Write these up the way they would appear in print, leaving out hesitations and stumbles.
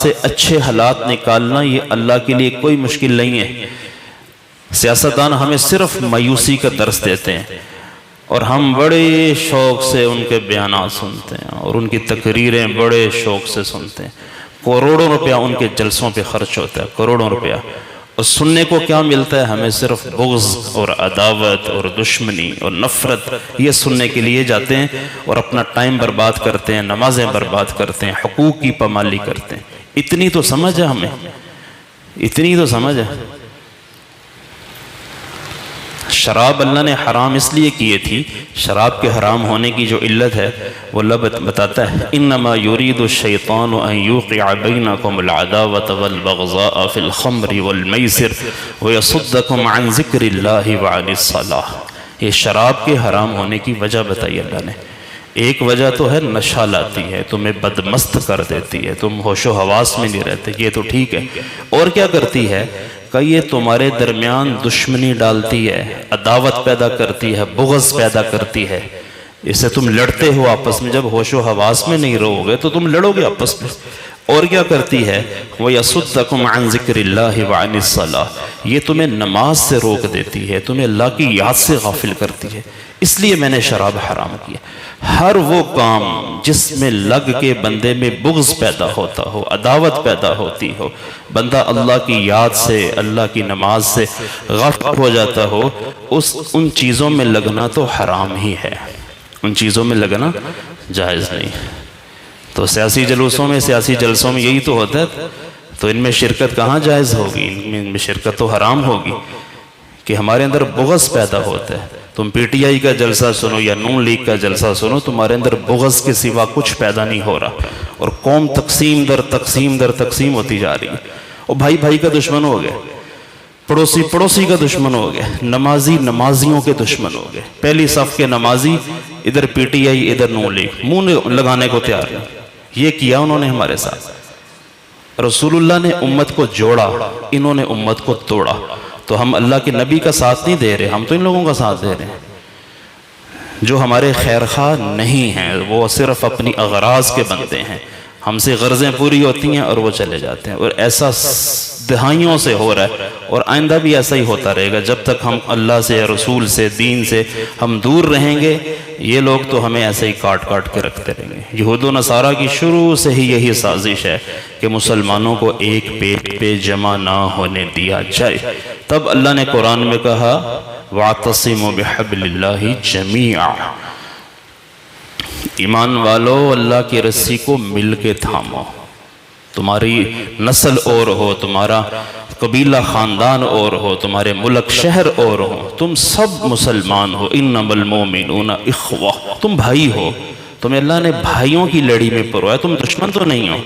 سے اچھے حالات نکالنا یہ اللہ کے لیے کوئی مشکل نہیں ہے۔ سیاستدان ہمیں صرف مایوسی کا درس دیتے ہیں اور ہم بڑے شوق سے ان کے بیانات سنتے ہیں اور ان کی تقریریں بڑے شوق سے سنتے ہیں۔ کروڑوں روپیہ ان کے جلسوں پہ خرچ ہوتا ہے، کروڑوں روپیہ، اور سننے کو کیا ملتا ہے؟ ہمیں صرف بغض اور عداوت اور دشمنی اور نفرت، یہ سننے کے لیے جاتے ہیں اور اپنا ٹائم برباد کرتے ہیں، نمازیں برباد کرتے ہیں، حقوق کی پامالی کرتے ہیں۔ اتنی تو سمجھ ہے ہمیں، اتنی تو سمجھ ہے۔ شراب اللہ نے حرام اس لیے کیے تھی، شراب کے حرام ہونے کی جو علت ہے وہ اللہ بتاتا ہے، انما یرید الشیطان ان یوقع بینکم العداوۃ والبغضاء فی الخمر والمیسر ویصدکم عن ذکر اللہ وعن الصلاۃ۔ یہ شراب کے حرام ہونے کی وجہ بتائی اللہ نے۔ ایک وجہ تو ہے نشہ لاتی ہے، تمہیں بدمست کر دیتی ہے، تم ہوش و حواس میں نہیں رہتے، یہ تو ٹھیک ہے۔ اور کیا کرتی ہے کہ یہ تمہارے درمیان دشمنی ڈالتی ہے، عداوت پیدا کرتی ہے، بغض پیدا کرتی ہے۔ اس سے تم لڑتے ہو آپس میں، جب ہوش و حواس میں نہیں رہو گے تو تم لڑو گے آپس میں۔ اور کیا کرتی ہے؟ وَيَصُدَّكُمْ عَنْ ذِكْرِ اللَّهِ وَعَنِ الصَّلَاةِ، یہ تمہیں نماز سے روک دیتی ہے، تمہیں اللہ کی یاد سے غافل کرتی ہے۔ اس لیے میں نے شراب حرام کیا۔ ہر وہ کام جس میں لگ کے بندے میں بغض پیدا ہوتا ہو، عداوت پیدا ہوتی ہو، بندہ اللہ کی یاد سے، اللہ کی نماز سے غافل ہو جاتا ہو، ان چیزوں میں لگنا تو حرام ہی ہے، ان چیزوں میں لگنا جائز نہیں۔ تو سیاسی جلوسوں میں، سیاسی جلسوں میں یہی تو ہوتا ہے، تو ان میں شرکت کہاں جائز ہوگی؟ ان میں شرکت تو حرام ہوگی کہ ہمارے اندر بغض پیدا ہوتا ہے۔ تم پی ٹی آئی کا جلسہ سنو یا نون لیگ کا جلسہ سنو، تمہارے اندر بغض کے سوا کچھ پیدا نہیں ہو رہا، اور قوم تقسیم در تقسیم در تقسیم ہوتی جا رہی ہے، اور بھائی بھائی کا دشمن ہو گئے، پڑوسی پڑوسی کا دشمن ہو گئے، نمازی نمازیوں کے دشمن ہو گئے۔ پہلی صف کے نمازی ادھر پی ٹی آئی ادھر نون لیگ، منہ لگانے کو تیار نہیں۔ یہ کیا انہوں نے ہمارے ساتھ۔ رسول اللہ نے امت کو جوڑا، انہوں نے امت کو توڑا۔ تو ہم اللہ کے نبی کا ساتھ نہیں دے رہے، ہم تو ان لوگوں کا ساتھ دے رہے ہیں جو ہمارے خیرخواہ نہیں ہیں، وہ صرف اپنی اغراض کے بندے ہیں۔ ہم سے غرضیں پوری ہوتی ہیں اور وہ چلے جاتے ہیں، اور ایسا دہائیوں سے ہو رہا ہے، اور آئندہ بھی ایسا ہی ہوتا رہے گا جب تک ہم اللہ سے، رسول سے، دین سے ہم دور رہیں گے۔ یہ لوگ تو ہمیں ایسے ہی کاٹ کاٹ کے رکھتے رہیں گے۔ یہود و نصارہ کی شروع سے ہی یہی سازش ہے کہ مسلمانوں کو ایک پیٹ پہ جمع نہ ہونے دیا جائے۔ تب اللہ نے قرآن میں کہا وَاعْتَصِمُوا بِحَبْلِ اللَّهِ جَمِيعًا، ایمان والو اللہ کی رسی کو مل کے تھامو۔ تمہاری نسل اور ہو، تمہارا قبیلہ خاندان اور ہو، تمہارے ملک شہر اور ہو، تم سب مسلمان ہو۔ انما المؤمنون اخوہ، تم بھائی ہو، تمہیں اللہ نے بھائیوں کی لڑی میں پروایا، تم دشمن تو نہیں ہو۔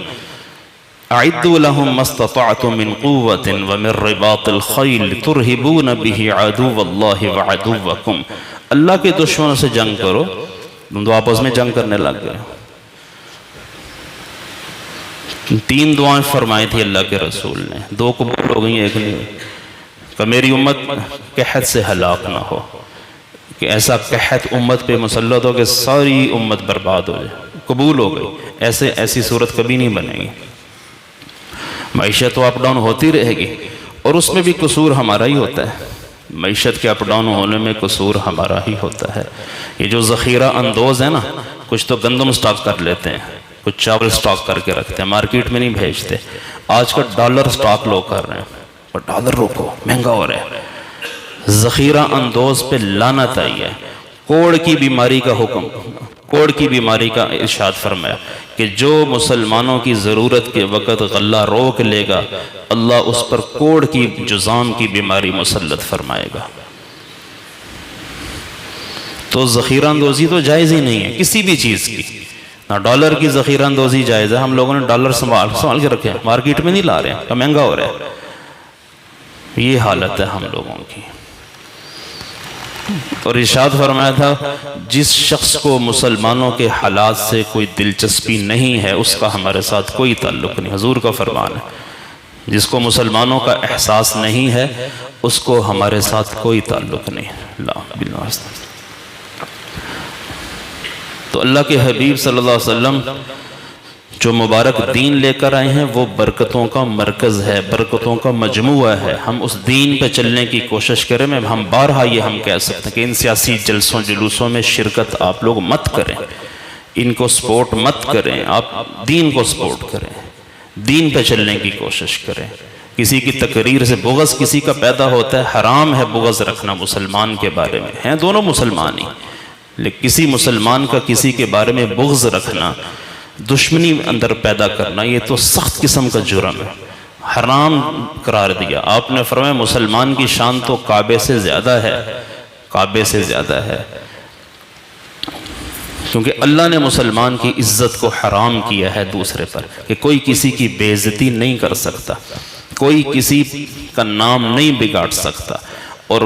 اعدوا لهم ما استطعتم من قوة ومن رباط الخيل ترهبون به عدو الله وعدوكم، اللہ کے دشمنوں سے جنگ کرو۔ تم تو آپس میں جنگ کرنے لگ گئے۔ 3 دعائیں فرمائی تھی اللہ کے رسول نے، 2 قبول ہو گئی، ایک نہیں ہوئی، کہ میری امت قحط سے ہلاک نہ ہو، کہ ایسا قحط امت پہ مسلط ہو کہ ساری امت برباد ہو جائے۔ قبول ہو گئی، ایسی صورت کبھی نہیں بنے گی۔ معیشت تو اپ ڈاؤن ہوتی رہے گی، اور اس میں بھی قصور ہمارا ہی ہوتا ہے، معیشت کے اپ ڈاؤن ہونے میں قصور ہمارا ہی ہوتا ہے۔ یہ جو ذخیرہ اندوز ہے نا، کچھ تو گندم سٹاک کر لیتے ہیں، کچھ چاول سٹاک کر کے رکھتے ہیں، مارکیٹ میں نہیں بھیجتے۔ آج کا ڈالر سٹاک لوگ کر رہے ہیں، اور ڈالر روکو، مہنگا ہو رہا ہے۔ ذخیرہ اندوز پہ لعنت آئی ہے۔ کوڑ کی بیماری کا حکم، کوڑ کی بیماری کا ارشاد فرمایا کہ جو مسلمانوں کی ضرورت کے وقت غلہ روک لے گا، اللہ اس پر کوڑ کی جذام کی بیماری مسلط فرمائے گا۔ تو ذخیرہ اندوزی تو جائز ہی نہیں ہے کسی بھی چیز کی، نہ ڈالر کی ذخیرہ اندوزی جائز ہے۔ ہم لوگوں نے ڈالر سنبھال کے رکھے ہیں، مارکیٹ میں نہیں لا رہے ہیں، کہ مہنگا ہو رہا ہے۔ یہ حالت ہے ہم لوگوں کی۔ اور ارشاد فرمایا تھا جس شخص کو مسلمانوں کے حالات سے کوئی دلچسپی نہیں ہے اس کا ہمارے ساتھ کوئی تعلق نہیں۔ حضور کا فرمان ہے جس کو مسلمانوں کا احساس نہیں ہے اس کو ہمارے ساتھ کوئی تعلق نہیں۔ تو اللہ کے حبیب صلی اللہ علیہ وسلم جو مبارک دین لے کر آئے ہیں وہ برکتوں کا مرکز ہے، برکتوں کا مجموعہ ہے۔ ہم اس دین پہ چلنے کی کوشش کریں۔ ہم بارہا یہ ہم کہہ سکتے ہیں کہ ان سیاسی جلسوں جلوسوں میں شرکت آپ لوگ مت کریں، ان کو سپورٹ مت کریں، آپ دین کو سپورٹ کریں، دین پہ چلنے کی کوشش کریں۔ کسی کی تقریر سے بغض کسی کا پیدا ہوتا ہے، حرام ہے بغض رکھنا مسلمان کے بارے میں، ہیں دونوں مسلمان ہی، لیکن کسی مسلمان کا کسی کے بارے میں بغض رکھنا، دشمنی اندر پیدا کرنا، یہ تو سخت قسم کا جرم ہے، حرام قرار دیا۔ آپ نے فرمایا مسلمان کی شان تو کعبے سے زیادہ ہے، کعبے سے زیادہ ہے، کیونکہ اللہ نے مسلمان کی عزت کو حرام کیا ہے دوسرے پر، کہ کوئی کسی کی بے عزتی نہیں کر سکتا، کوئی کسی کا نام نہیں بگاڑ سکتا، اور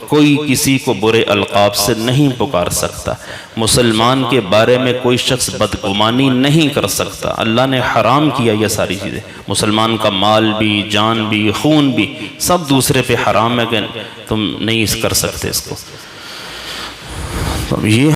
کوئی کسی کو برے القاب سے نہیں پکار سکتا، مسلمان کے بارے میں کوئی شخص بدگمانی نہیں کر سکتا۔ اللہ نے حرام کیا یہ ساری چیزیں، مسلمان کا مال بھی، جان بھی، خون بھی، سب دوسرے پہ حرام ہے کہ تم نہیں کر سکتے اس کو۔ تو یہ